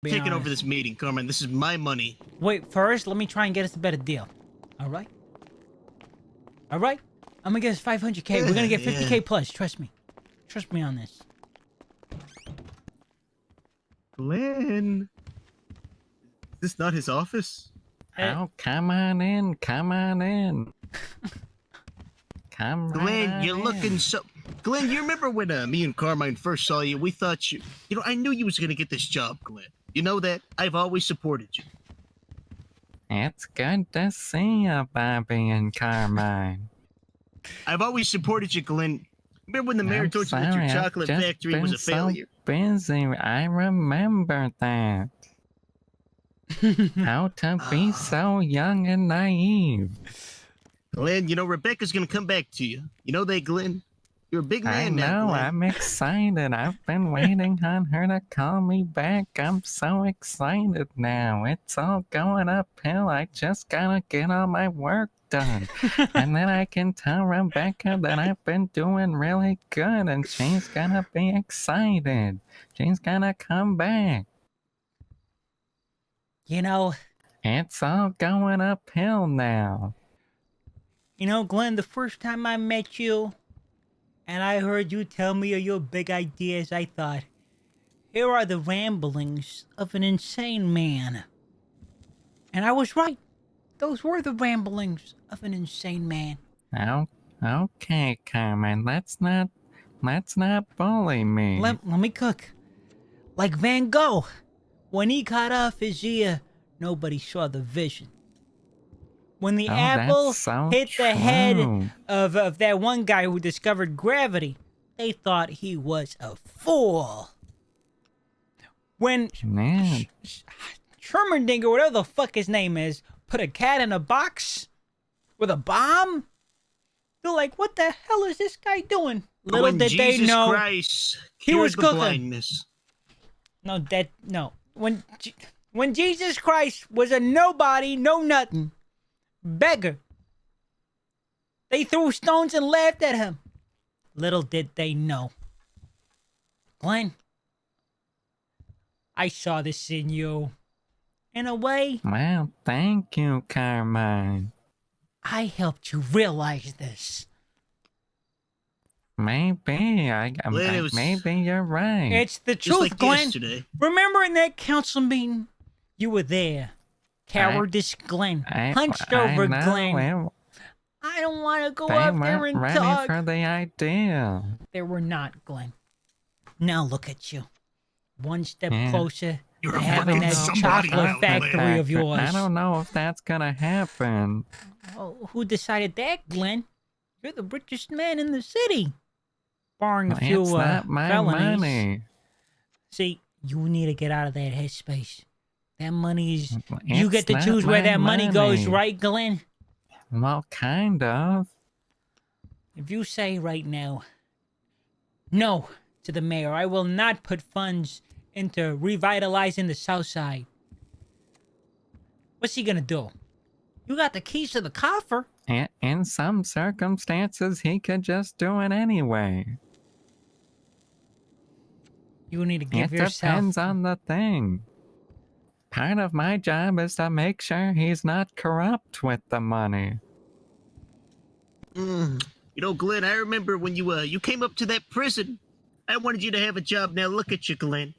Being Taking over honest. this meeting, Carmine. This is my money. Wait, first, let me try and get us a better deal. All right? All right? I'm gonna get us 500K. We're gonna get 50K plus. Trust me. Trust me on this. Glenn. Is this not his office? Oh, come on in. Come on in. Come Glenn, right you're on looking in. so... Glenn, you remember when me and Carmine first saw you? We thought you... You know, I knew you was gonna get this job, Glenn. You know that? I've always supported you. It's good to see you, Bobby and Carmine. I've always supported you, Glenn. Remember when the mayor I'm told you that sorry, your I've chocolate just factory been was a so failure? busy. I remember that. How to be so young and naive. Glenn, you know, Rebecca's gonna come back to you. You know that, Glenn? You're a big I man now, know, Glenn. I'm excited. I've been waiting on her to call me back. I'm so excited now. It's all going uphill. I just gotta get all my work done. And then I can tell Rebecca that I've been doing really good and she's gonna be excited. She's gonna come back. You know, It's all going uphill now. Glenn, the first time I met you and I heard you tell me of your big ideas, I thought, here are the ramblings of an insane man. And I was right. Those were the ramblings of an insane man. Oh, okay, Carmen. Let's not bully me. Let me cook. Like Van Gogh. When he cut off his ear, nobody saw the vision. When the apple that's so hit the head true. of that one guy who discovered gravity, they thought he was a fool. When Man, Shermandinger, whatever the fuck his name is, put a cat in a box with a bomb, they're like, what the hell is this guy doing? Little When did they Jesus know Christ he was cured the cooking. blindness. No. When Jesus Christ was a nobody, no nothing, beggar, they threw stones and laughed at him. Little did they know. Glenn, I saw this in you. In a way, well, thank you, Carmine. I helped you realize this. Maybe maybe you're right. It's the Just truth, like Glenn. yesterday. Remember in that council meeting? You were there. Cowardice Glenn. Hunched over know, Glenn. I don't want to go They up there weren't and ready talk. for the idea. They were not, Glenn. Now look at you. One step Yeah. closer You're to a having fucking that somebody chocolate now, Glenn. factory of yours. I don't know if that's gonna happen. Oh, who decided that, Glenn? You're the richest man in the city. Barring a few It's not my felonies. money. See, you need to get out of that headspace. That money's... You It's get to not choose where my that money goes, money. right, Glenn? Well, kind of. If you say right now, no to the mayor, I will not put funds into revitalizing the South Side. What's he gonna do? You got the keys to the coffer. In some circumstances, he could just do it anyway. You need to give It yourself... depends on the thing. Part of my job is to make sure he's not corrupt with the money. You know, Glenn, I remember when you came up to that prison. I wanted you to have a job. Now look at you, Glenn.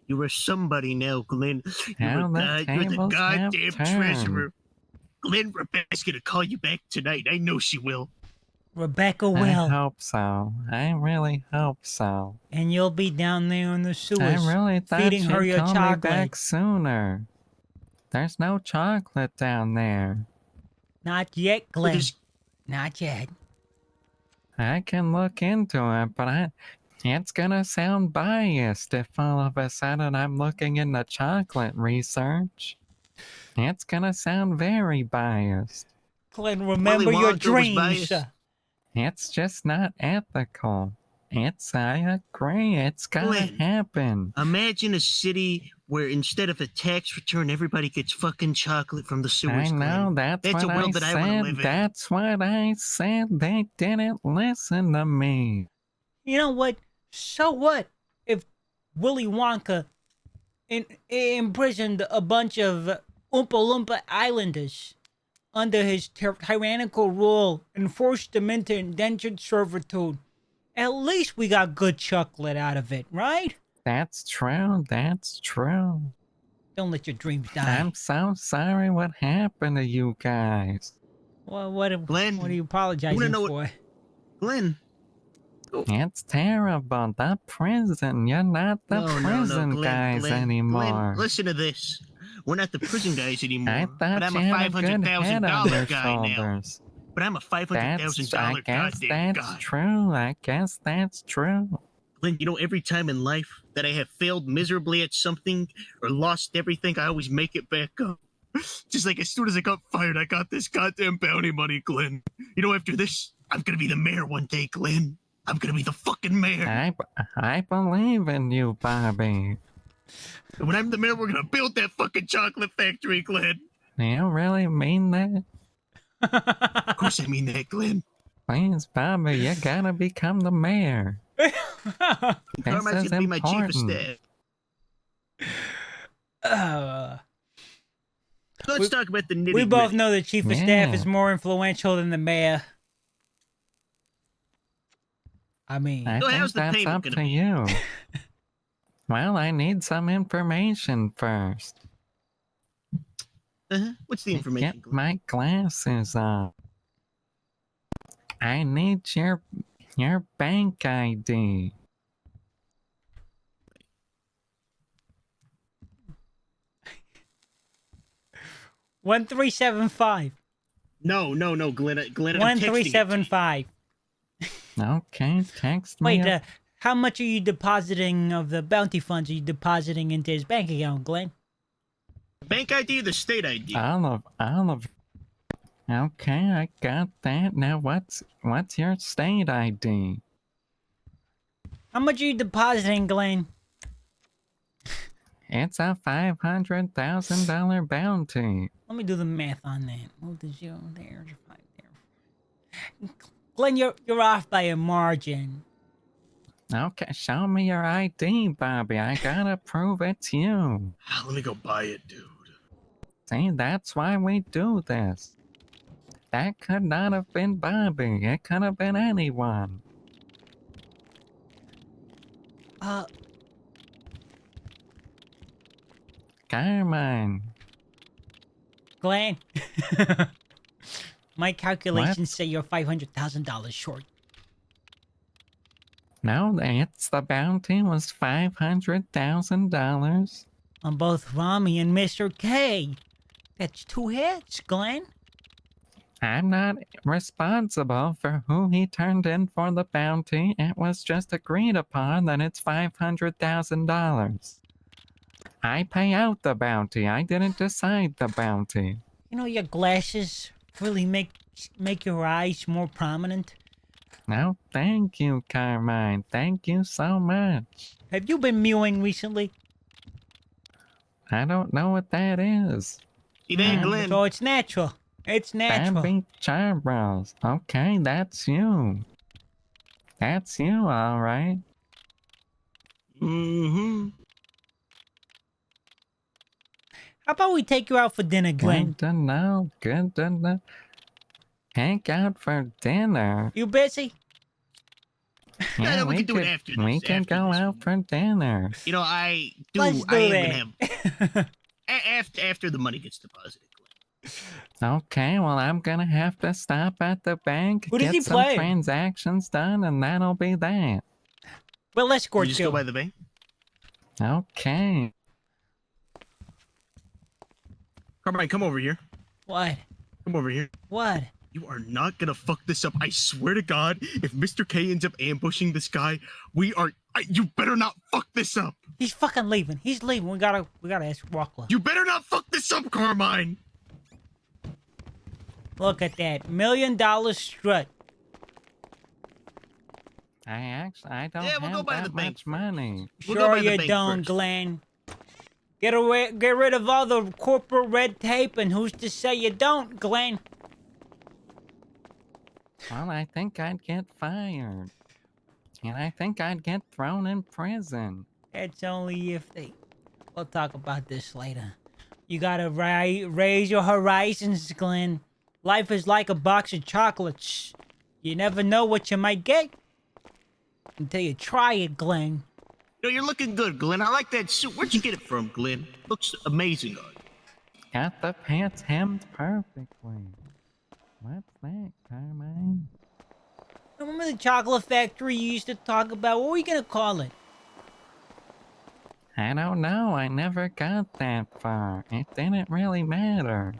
You are somebody now, Glenn. How the You're the tables have goddamn turned. treasurer. Glenn, Rebecca's gonna call you back tonight. I know she will. Rebecca I will. hope so. I really hope so. And you'll be down there in the I sewers really thought feeding she'd her your call me chocolate. back sooner. There's no chocolate down there. Not yet, Glenn. Because Not yet. I can look into it, but it's gonna sound biased if all of a sudden I'm looking into chocolate research. It's gonna sound very biased. Glenn, remember Willy your Wonka was dreams. biased. It's just not ethical. I agree, it's gotta Glenn. happen. Imagine a city where instead of a tax return, everybody gets fucking chocolate from the sewers. I know, Glenn. that's a what I world that I want to live said. in. That's what I said. They didn't listen to me. You know what? So what if Willy Wonka imprisoned a bunch of Oompa Loompa Islanders under his tyrannical rule and forced them into indentured servitude. At least we got good chocolate out of it, right? That's true. That's true. Don't let your dreams die. I'm so sorry what happened to you guys. Well, what are Glenn, you you apologizing wanna know for? Glenn. It's terrible. The prison. You're not the prison guys anymore. Glenn, listen to this. We're not the prison guys anymore. I but thought I'm you a had a good head on your $500,000 guy now. shoulders. But I'm a $500,000 I guess goddamn that's guy. true. I guess that's true. Glenn, you know, every time in life that I have failed miserably at something or lost everything, I always make it back up. Just like as soon as I got fired, I got this goddamn bounty money, Glenn. You know, after this, I'm gonna be the mayor one day, Glenn. I'm gonna be the fucking mayor. I believe in you, Bobby. And when I'm the mayor, we're gonna build that fucking chocolate factory, Glenn. Do you really mean that? Of course I mean that, Glenn. Please, Bobby, you gotta become the mayor. Carmine's is gonna be my chief of important. staff. Let's talk about the nitty We both gritty. know the chief of staff Yeah. is more influential than the mayor. I mean, I So think how's the that's payment up gonna to be? you. Well, I need some information first. What's the Get information, Glenn? my glasses on. I need your bank ID. $1375. No, Glenn. Glenn, I'm One texting three it to seven you. five. Okay, text me. Wait, how much are you depositing of the bounty funds? Are you depositing into his bank account, Glenn? Bank ID or the state ID? All of. Okay, I got that. Now, what's your state ID? How much are you depositing, Glenn? It's a $500,000 bounty. Let me do the math on that. Move the zero there, 5 there. Glenn, you're off by a margin. Okay, show me your ID, Bobby. I gotta prove it's you. Let me go buy it, dude. See, that's why we do this. That could not have been Bobby. It could have been anyone. Carmine. Glenn. My calculations say you're $500,000 short. No, it's the bounty was $500,000. On both Rami and Mr. K. That's 2 hits, Glenn. I'm not responsible for who he turned in for the bounty. It was just agreed upon that it's $500,000. I pay out the bounty. I didn't decide the bounty. You know, your glasses really make your eyes more prominent. No, thank you, Carmine. Thank you so much. Have you been mewing recently? I don't know what that is. See that, Glenn? So it's natural. It's natural. Bambi Charbros. Okay, that's you. That's you, all right. Mm-hmm. How about we take you out for dinner, Glenn? Good to know. Good to know. Hang out for dinner. You busy? Yeah, we can do it after this, We can after go this out one. for dinner. You know, I do. Let's do I am that. gonna have after the money gets deposited. Glenn. Okay, well, I'm gonna have to stop at the bank, Who does get he some play? transactions done, and that'll be that. Well, let's You escort just you. go by the bank. Okay. Carmine, come over here. What? Come over here. What? You are not gonna fuck this up. I swear to God, if Mr. K ends up ambushing this guy, you better not fuck this up. He's fucking leaving. He's leaving. We gotta ask Rockler. You better not fuck this up, Carmine. Look at that $1 million strut. I don't Yeah, we'll go have by that the bank much money. We'll go Sure by the you bank don't, first. Glenn. Get rid of all the corporate red tape, and who's to say you don't, Glenn? Well, I think I'd get fired. And I think I'd get thrown in prison. That's only if they... We'll talk about this later. You gotta raise your horizons, Glenn. Life is like a box of chocolates. You never know what you might get until you try it, Glenn. No, you're looking good, Glenn. I like that suit. Where'd you get it from, Glenn? Looks amazing on you. Got the pants hemmed perfectly. What's that, Carmine? Remember the chocolate factory you used to talk about? What were we gonna call it? I don't know. I never got that far. It didn't really matter.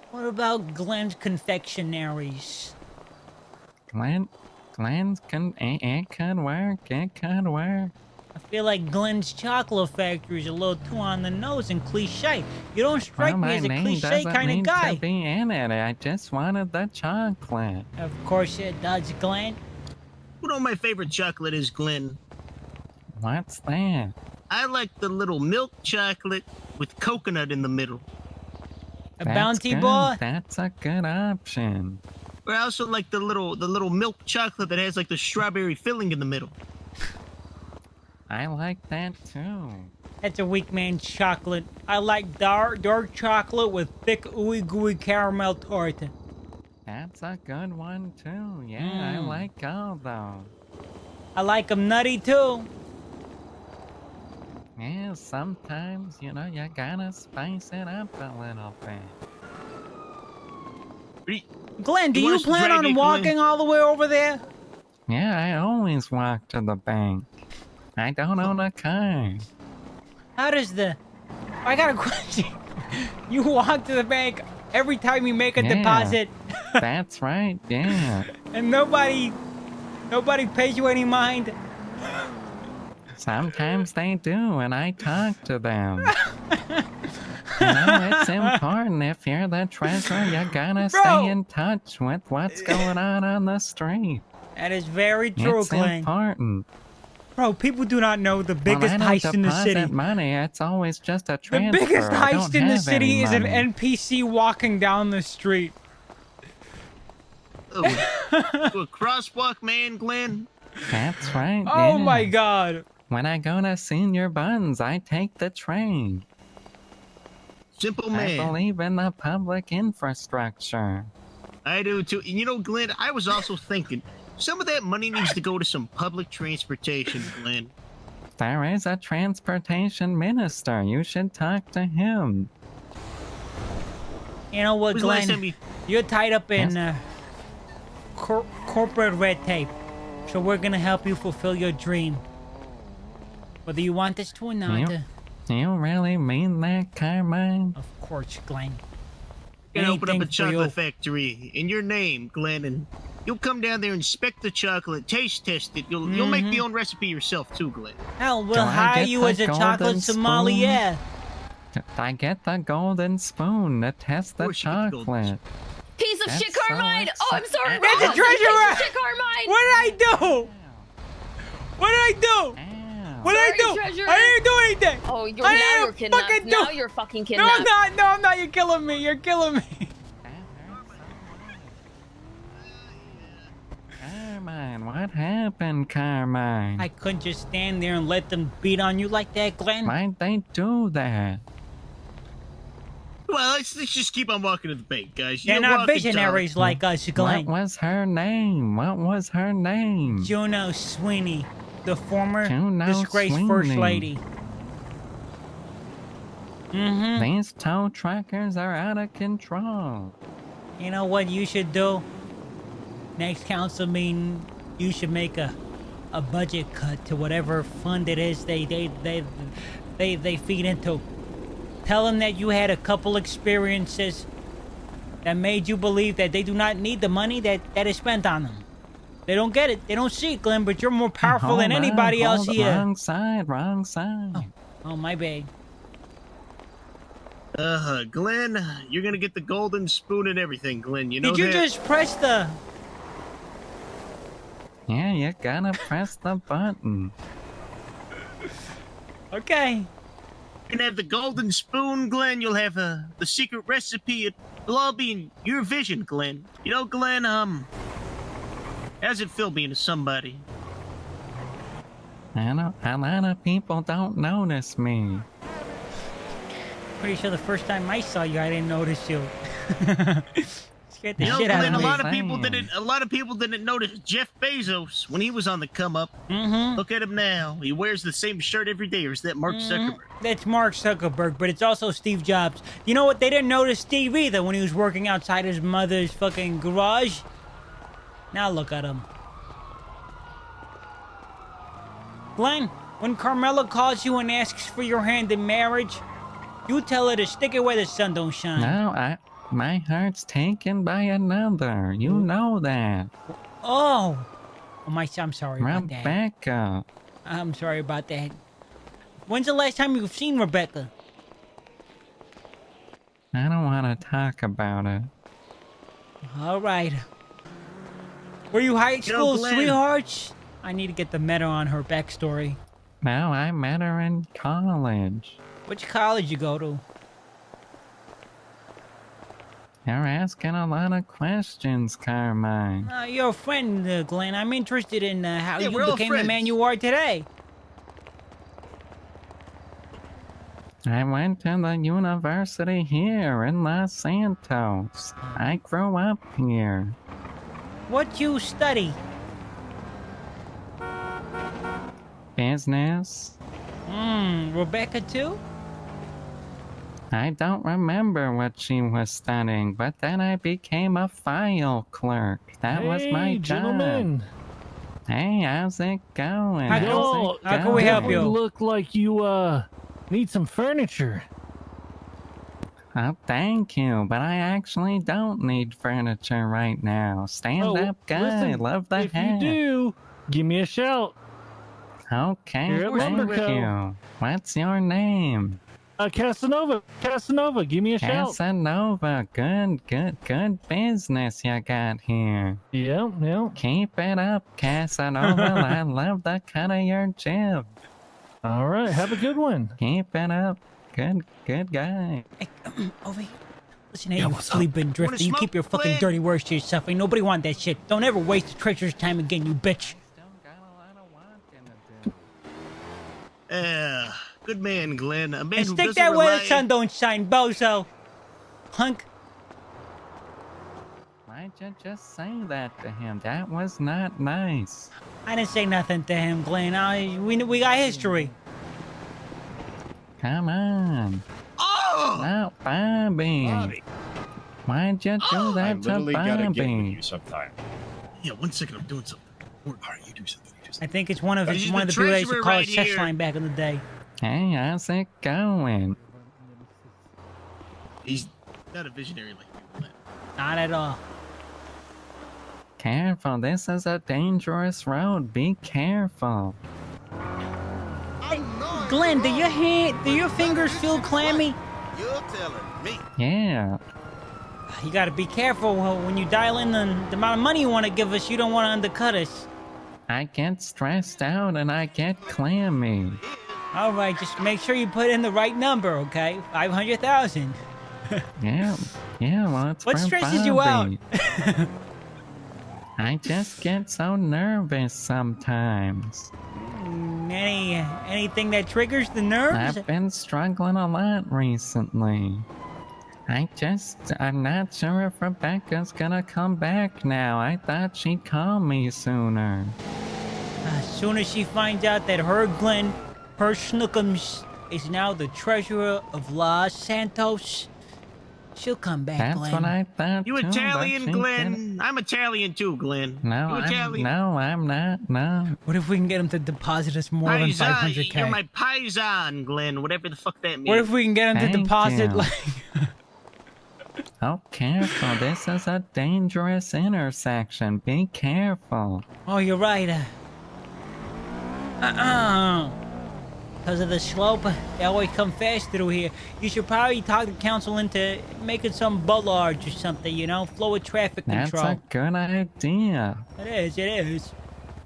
What about Glenn's confectionaries? Glenn's it could work. It could work. I feel like Glenn's chocolate factory is a little too on the nose and cliche. You don't strike me my as a name cliche doesn't kind of need guy. to be in it. I just wanted the chocolate. Of course it does, Glenn. You know what my favorite chocolate is, Glenn? What's that? I like the little milk chocolate with coconut in the middle. A That's bounty good. ball? That's a good option. Or I also like the little milk chocolate that has like the strawberry filling in the middle. I like that too. That's a weak man's chocolate. I like dark chocolate with thick ooey gooey caramel torte. That's a good one too. Yeah, I like all those. I like them nutty too. Yeah, sometimes, you gotta spice it up a little bit. Glenn, do You want you us to plan drag on it, walking Glenn? all the way over there? Yeah, I always walk to the bank. I don't own a car. How does the... I got a question. You walk to the bank every time you make a Yeah. deposit That's right, yeah. and nobody pays you any mind? Sometimes they do, and I talk to them. It's important. If you're the treasurer, you gotta Bro. stay in touch with what's going on the street. That is very true, It's Glenn. important. Bro, people do not know the biggest when I heist in the deposit city. money, it's always just a The transfer. biggest I heist don't in the have city any is an money. NPC walking down the street. Oh, a crosswalk man, Glenn. That's right. Oh yeah. my god. When I go to Senior Buns, I take the train. Simple I man. believe in the public infrastructure. I do too. And you know, Glenn, I was also thinking some of that money needs to go to some public transportation, Glenn. There is a transportation minister. You should talk to him. You know what, When's the last Glenn? time you... You're tied up in corporate red tape. So we're gonna help you fulfill your dream. Whether you want this to or not. Do you really mean that, Carmine? Of course, Glenn. You're gonna open up a Anything for you. chocolate factory in your name, Glenn, and you'll come down there, inspect the chocolate, taste test it. You'll make your own recipe yourself too, Glenn. Hell, we'll Do I hire get you the as a chocolate golden spoon? sommelier. I get the golden spoon to test the course you get the golden chocolate. Piece of That's shit, Carmine! so Oh, I'm sorry, That's the Rob. treasurer! Piece of shit, Carmine! What did I do? What did I do? Ow. What did I Sorry, do? treasurer. I didn't do anything. Oh, I didn't you're kidnapped. fucking Now do- you're fucking No, kidnapped. I'm not. No, I'm not. You're killing me. You're killing me. Carmine, what happened, Carmine? I couldn't just stand there and let them beat on you like that, Glenn. Why'd they do that? Well, let's just keep on walking to the bank, guys. They're You're not walking visionaries like us, Glenn. What was her name? What was her name? Juno Sweeney, the former Juno disgraced first Sweeney. lady. Mm-hmm. These tow truckers are out of control. You know what you should do? Next council meeting, you should make a budget cut to whatever fund it is they feed into. Tell them that you had a couple experiences that made you believe that they do not need the money that is spent on them. They don't get it. They don't see it, Glenn, but you're more powerful than Hold on, anybody else hold- here. Wrong side, wrong side. Oh, my bad. Glenn, you're gonna get the golden spoon and everything, Glenn. You know Did you that? just press the... Yeah, you gotta press the button. Okay. You can have the golden spoon, Glenn. You'll have the secret recipe. It'll all be in your vision, Glenn. You know, Glenn, how's it feel being a somebody? I know a lot of people don't notice me. Pretty sure the first time I saw you, I didn't notice you. Scared the You know, shit out Glenn, of a me. lot of people didn't notice Jeff Bezos when he was on the come up. Mm-hmm. Look at him now. He wears the same shirt every day, or is that Mark Zuckerberg? That's Mark Zuckerberg, but it's also Steve Jobs. You know what? They didn't notice Steve either when he was working outside his mother's fucking garage. Now look at him. Glenn, when Carmela calls you and asks for your hand in marriage, you tell her to stick it where the sun don't shine. No, my heart's taken by another. You know that. Oh, I'm sorry about that. Rebecca. I'm sorry about that. When's the last time you've seen Rebecca? I don't want to talk about it. All right. Were you high school Glenn. sweethearts? I need to get the meta on her backstory. No, I met her in college. Which college you go to? You're asking a lot of questions, Carmine. You're a friend, Glenn. I'm interested in how Yeah, you we're all became the man friends. you are today. I went to the university here in Los Santos. I grew up here. What you study? Business? Rebecca too? I don't remember what she was studying, but then I became a file clerk. That was my job. Gentlemen. Hey, how's it going? How Yo, can we help you? Look like you need some furniture. Oh, thank you, but I actually don't need furniture right now. Stand up guy, listen, love the if hat. you do, give me a shout. Okay, Here at thank Lumberco. you. What's your name? Casanova, give me a shout. Casanova, good business you got here. Yeah. Keep it up, Casanova. I love the cut of your jib. All right, have a good one. Keep it up. Good guy. Hey, over here. Listen, hey, Yeah, you what's up? sleeping drifter. You smoke, keep your fucking Glenn? dirty words to yourself. Ain't nobody want that shit. Don't ever waste the treacherous time again, you bitch. Good man, Glenn. A man And who stick doesn't that where the rely- sun don't shine, bozo. Hunk. Why'd you just say that to him? That was not nice. I didn't say nothing to him, Glenn. We got history. Come on. Oh! Oh, Bobby. Bobby, Why'd you do I that to literally gotta get with Bobby? you sometime. Yeah, 1 second. I'm doing something. All right, you do something. I think it's one of He's the the people that used to treasurer call right us sex here. line back in the day. Hey, how's it going? He's not a visionary like you, Glenn. Not at all. Careful, this is a dangerous road. Be careful. Glenn, do your fingers feel clammy? You're telling me. Yeah. You gotta be careful when you dial in the amount of money you want to give us. You don't want to undercut us. I get stressed out and I get clammy. All right, just make sure you put in the right number, okay? 500,000. Yeah, well, it's What for stresses you out? Bobby. I just get so nervous sometimes. Anything that triggers the nerves? I've been struggling a lot recently. I'm not sure if Rebecca's gonna come back now. I thought she'd call me sooner. As soon as she finds out that her Glenn, her Snookums, is now the treasurer of Los Santos, she'll come back, That's Glenn. what I thought You too, but Italian, she Glenn? didn't- I'm Italian too, Glenn. No, you Italian? I'm not. No. What if we can get him to deposit us more than Paisan, 500K? you're my paisan, Glenn. Whatever the fuck that means. What if we can get him to Thank deposit you. like... Oh, careful. This is a dangerous intersection. Be careful. Oh, you're right. Because of the slope, they always come fast through here. You should probably talk the council into making some bollards or something, you know? Flow of traffic That's control. a good idea. It is.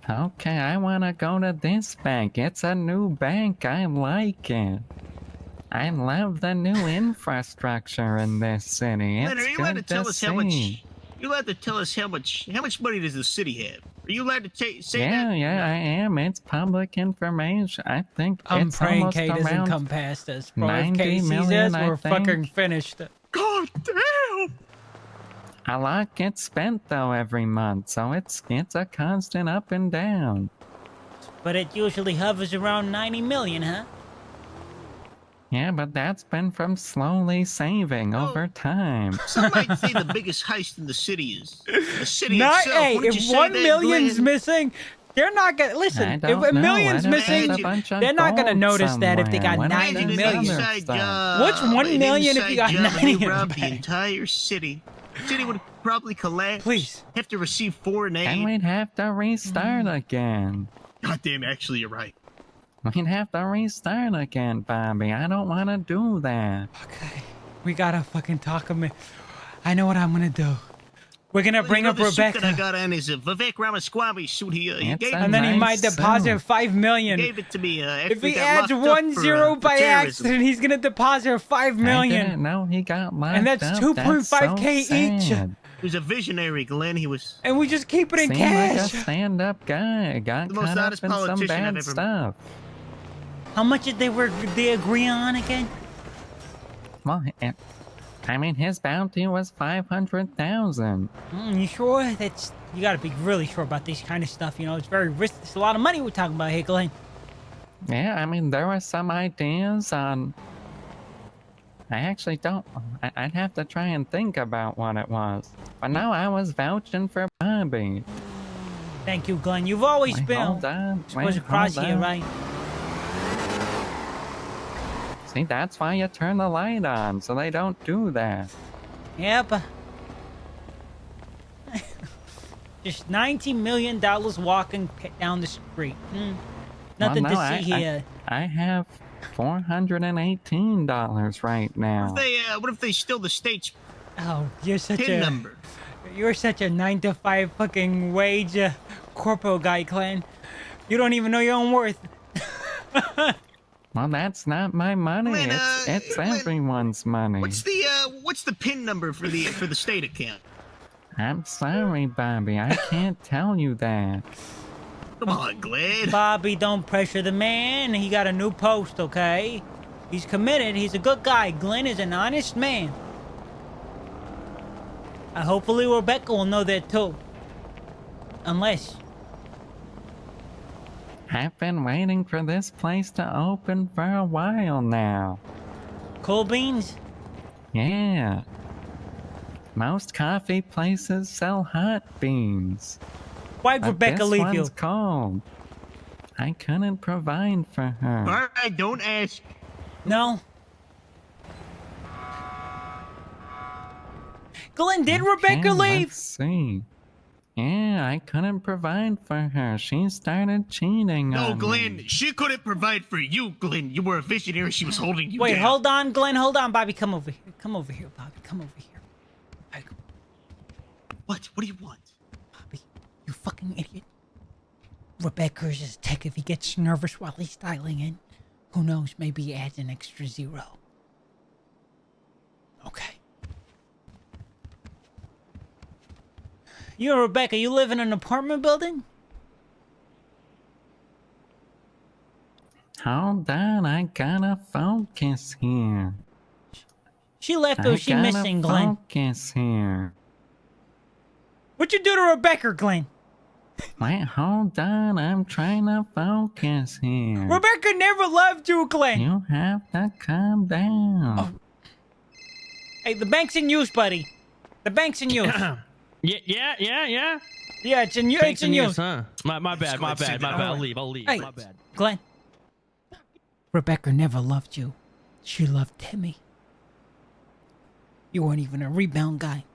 Okay, I want to go to this bank. It's a new bank. I like it. I love the new infrastructure in this city. Glenn, are It's you allowed to good tell to us how much? see. You're allowed to tell us how much money does the city have? Are you allowed to say Yeah, that? yeah, I am. It's public information. I think I'm it's praying almost Kay doesn't around come past us, bro. If 90 Kay sees million, us, I we're fucking think. finished. God damn! A lot gets spent though every month, so it's a constant up and down. But it usually hovers around 90 million, huh? Yeah, but that's been from slowly saving over time. Some might say the biggest heist in the city is the city Not, itself. hey, Wouldn't you if say 1 that, million's Glenn? missing, they're not gonna I listen. If don't a know. million's What if there's missing, a bunch of they're not gonna gold notice that if they got somewhere? What if 90 Imagine an there's million. other inside stuff? job. What's 1 an million if inside you got job, 90 and they in the robbed the bank? entire city. The city would probably collapse. Please. Have to receive foreign And aid. we'd have to restart again. God damn, actually, you're right. We'd have to restart again, Bobby. I don't want to do that. Okay, we gotta fucking talk a minute. I know what I'm gonna do. We're gonna bring up the suit that I Rebecca, got on is a Vivek Ramaswamy suit. He It's gave, a and then he nice might deposit suit. 5 million. gave it to me. After If he got adds locked up 1 for, zero for by terrorism. accident, he's gonna deposit 5 I million. didn't know he got locked And that's up. 2.5K That's so each. sad. He was a visionary, Glenn. He was. And we just keep it in Seemed like a cash. stand-up guy. Got The most caught up honest in some politician I've bad ever- stuff. How much did they agree on again? Well, I mean, his bounty was 500,000. You sure? You gotta be really sure about this kind of stuff. You know, it's very risky. It's a lot of money we're talking about here, Glenn. Yeah, I mean, there were some ideas on. I actually don't. I'd have to try and think about what it was. But no, I was vouching for Bobby. Thank you, Glenn. You've always Wait, been hold on. supposed to Wait, cross hold here, on. right? See, that's why you turn the light on, so they don't do that. Yep. Just $90 million walking down the street. Nothing Well, no, to see here. I have $418 right now. What if they steal the state's Oh, you're such PIN a number? you're such a 9-to-5 fucking wage corporal guy, Glenn. You don't even know your own worth. Well, that's not my money. Glenn, it's Glenn, everyone's money. What's the PIN number for the state account? I'm sorry, Bobby. I can't tell you that. Come on, Glenn. Bobby, don't pressure the man. He got a new post, okay? He's committed. He's a good guy. Glenn is an honest man. Hopefully Rebecca will know that too. Unless... I've been waiting for this place to open for a while now. Cool beans? Yeah. Most coffee places sell hot beans. Why'd But Rebecca this leave you? one's cold. I couldn't provide for her. All right, don't ask. No? Glenn, did Rebecca Okay, leave? Let's see. Yeah, I couldn't provide for her. She started cheating No, on Glenn. me. She couldn't provide for you, Glenn. You were a visionary. She was holding you Wait, down. hold on, Glenn. Hold on, Bobby. Come over here. Come over here, Bobby. Come over here. Alright, What? What do you want? Bobby, you fucking idiot. Rebecca's his tech. If he gets nervous while he's dialing in, who knows? Maybe he adds an extra zero. Okay. You and Rebecca, you live in an apartment building? Hold on, I gotta focus here. She left or I was she gotta missing, Glenn? focus here. What'd you do to Rebecca, Glenn? Wait, hold on, I'm trying to focus here. Rebecca never loved you, Glenn. You have to calm down. Oh. Hey, the bank's in use, buddy. The bank's in use. Yeah. Yeah, it's in use. It's in use. huh? My bad. I'll leave. Hey, My bad. Glenn. Rebecca never loved you. She loved Timmy. You weren't even a rebound guy.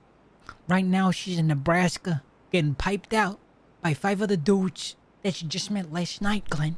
Right now, she's in Nebraska, getting piped out by 5 other dudes that she just met last night, Glenn.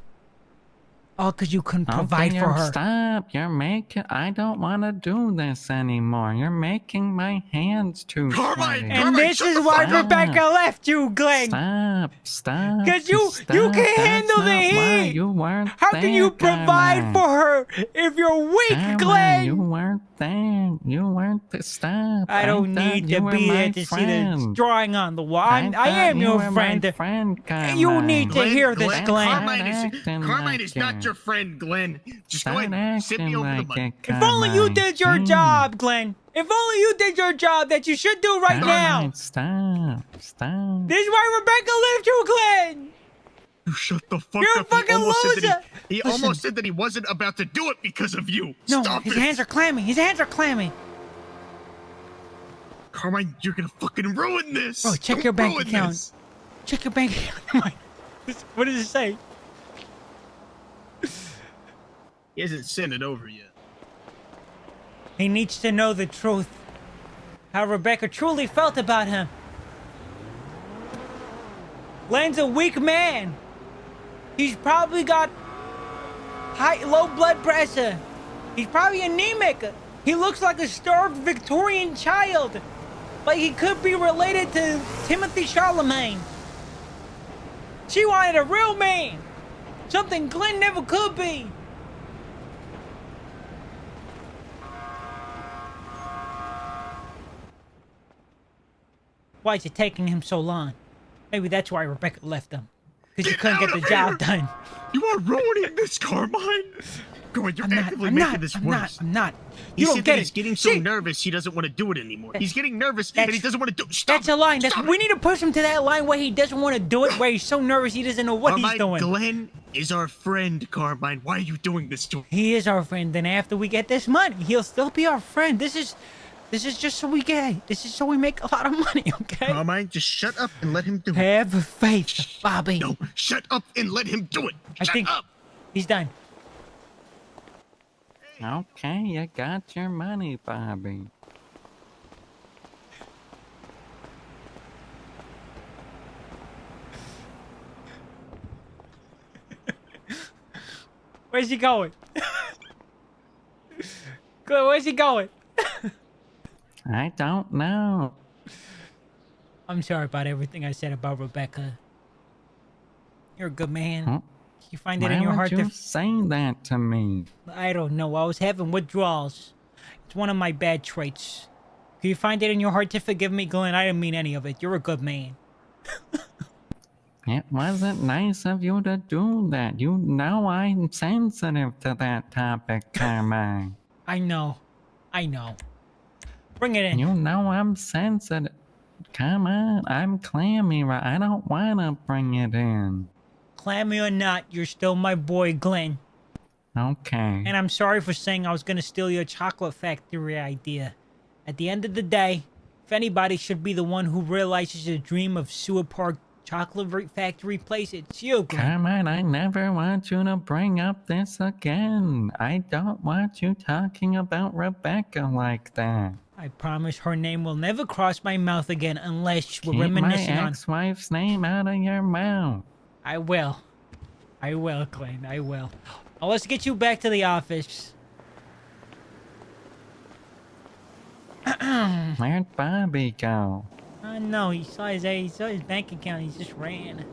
All because you couldn't Okay, provide for her. Stop. You're making. I don't want to do this anymore. You're making my hands too Carmine, sweaty. And Carmine, this shut is the why fuck up. Rebecca left you, Glenn. Stop. Because you can't That's handle the not why heat. you weren't How there, can you provide Carmine. for her if you're weak, Carmine, Glenn? you weren't there. You weren't there. Stop. I don't thought need you to were be there my to see the friend. drawing on the wall. I thought am you your were friend. My friend, Carmine. You need to hear this, Glenn, Glenn. Carmine is not your friend, Glenn. Just go ahead and sit me over the money. If only you did your job, Glenn. If only you did your job that you should do right now. Stop. This is why Rebecca left you, Glenn. You shut the fuck You're a up. fucking loser. He Listen. almost said that he wasn't about to do it because of you. No, Stop his it. hands are clammy. His hands are clammy. Carmine, you're gonna fucking ruin this. Bro, check Don't your bank ruin account. this. Check your bank account. Come on. What does it say? He hasn't sent it over yet. He needs to know the truth. How Rebecca truly felt about him. Glenn's a weak man. He's probably got low blood pressure. He's probably anemic. He looks like a starved Victorian child. Like he could be related to Timothy Charlemagne. She wanted a real man. Something Glenn never could be. Why is it taking him so long? Maybe that's why Rebecca left him. Because you Get couldn't out get the of job here! done. You are ruining this, Carmine. Carmine, you're actively making this worse. I'm not. He You don't said get that it. he's getting so See, nervous he doesn't want to do it anymore. He's getting nervous and he doesn't want to do it. Stop that's a line. Stop We it. need to push him to that line where he doesn't want to do it, where he's so nervous he doesn't know what he's Carmine, doing. Glenn is our friend, Carmine. Why are you doing this to him? He is our friend. Then after we get this money, he'll still be our friend. This is just so we get. This is so we make a lot of money, okay? Carmine, just shut up and let him do it. Have faith, Bobby. No, shut up and let him do it. I Shut think up. he's done. Okay, you got your money, Bobby. Where's he going? Good. Where's he going? I don't know. I'm sorry about everything I said about Rebecca. You're a good man. Huh? You find it Why in your would heart you to. say that to me? I don't know. I was having withdrawals. It's one of my bad traits. Can you find it in your heart to forgive me, Glenn? I didn't mean any of it. You're a good man. It wasn't nice of you to do that. You know I'm sensitive to that topic, Carmine. I know. I know. Bring it in. You know I'm sensitive. Come on, I'm clammy. I don't want to bring it in. Clammy or not, you're still my boy, Glenn. Okay. And I'm sorry for saying I was gonna steal your chocolate factory idea. At the end of the day, if anybody should be the one who realizes the dream of Sewer Park Chocolate Factory place, it's you, Glenn. Carmine, I never want you to bring up this again. I don't want you talking about Rebecca like that. I promise her name will never cross my mouth again unless we're Keep my reminiscing on... ex-wife's name out of your mouth. I will. I will, Glenn. I will. Now let's get you back to the office. Where'd Bobby go? No, he saw his bank account. He just ran.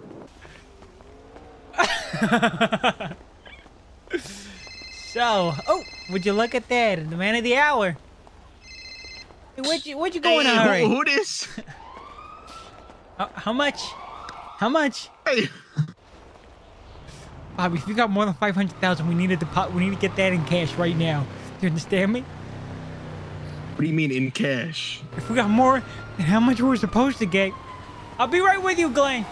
So, oh, would you look at that? The man of the hour. Hey, where'd you go in a hurry? Who this? How much? How much? Hey, Bobby, if you got more than 500,000, we need to get that in cash right now. Do you understand me? what do you mean in cash? If we got more than how much we're supposed to get, I'll be right with you, Glenn.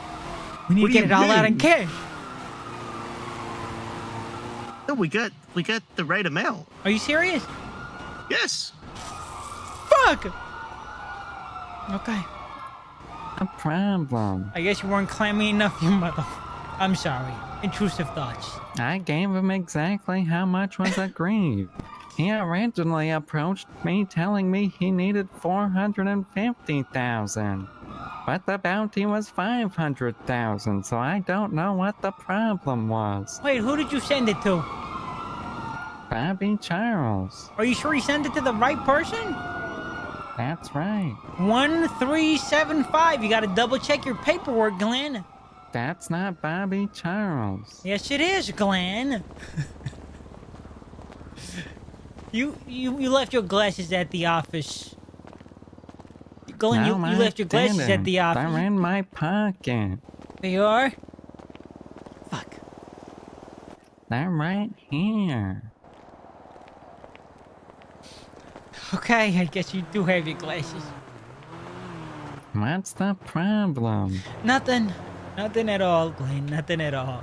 We need What to do get you it all out in mean? cash. No, we got the right amount. Are you serious? Yes. Fuck! Okay. A problem. I guess you weren't clammy enough, you mother... I'm sorry. Intrusive thoughts. I gave him exactly how much was agreed. He originally approached me telling me he needed 450,000. But the bounty was 500,000, so I don't know what the problem was. Wait, who did you send it to? Bobby Charles. Are you sure you sent it to the right person? That's right. 1375. You gotta double check your paperwork, Glenn. That's not Bobby Charles. Yes, it is, Glenn. You left your glasses at the office. Glenn, No, you I left your glasses at the didn't. office. They're in my pocket. There you are. Fuck. They're right here. Okay, I guess you do have your glasses. What's the problem? Nothing. Nothing at all, Glenn. Nothing at all.